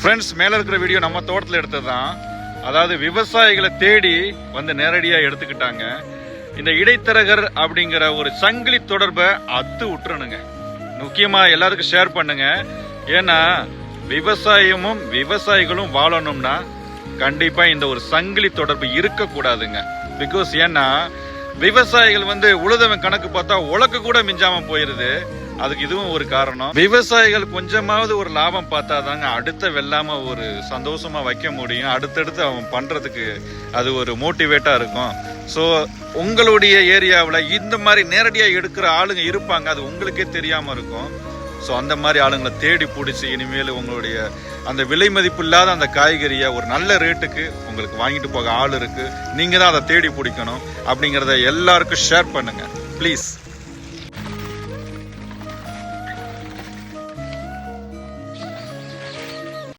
Friends, மேல இருக்கிற video நம்ம தோட்டத்தில் எடுத்ததுதான். அதாவது விவசாயிகளை தேடி வந்து நேரடியா எடுத்துக்கிட்டாங்க. இந்த இடைத்தரகர் அப்படிங்கிற ஒரு சங்கிலி தொடர்பை அத்து விட்டுறணுங்க. முக்கியமா எல்லாருக்கும் ஷேர் பண்ணுங்க. ஏன்னா விவசாயமும் விவசாயிகளும் வாழணும்னா கண்டிப்பா இந்த ஒரு சங்கிலி தொடர்பு இருக்க கூடாதுங்க. பிகாஸ் ஏன்னா விவசாயிகள் வந்து உழுதவன் கணக்கு பார்த்தா உலக்கு கூட மிஞ்சாம போயிருது. அதுக்கு இதுவும் ஒரு காரணம். விவசாயிகள் கொஞ்சமாவது ஒரு லாபம் பார்த்தாதாங்க அடுத்த வெள்ளாம ஒரு சந்தோஷமா வைக்க முடியும். அடுத்தடுத்து அவன் பண்றதுக்கு அது ஒரு மோட்டிவேட்டா இருக்கும். ஸோ உங்களுடைய ஏரியாவில் இந்த மாதிரி நேரடியா எடுக்கிற ஆளுங்க இருப்பாங்க, அது உங்களுக்கே தெரியாம இருக்கும். ஸோ அந்த மாதிரி ஆளுங்களை தேடி பிடிச்சி இனிமேல் உங்களுடைய அந்த விலை மதிப்பு இல்லாத அந்த காய்கறியை ஒரு நல்ல ரேட்டுக்கு உங்களுக்கு வாங்கிட்டு போக ஆள் இருக்கு. நீங்க தான் அதை தேடி பிடிக்கணும். அப்படிங்கிறத எல்லாருக்கும் ஷேர் பண்ணுங்க ப்ளீஸ்.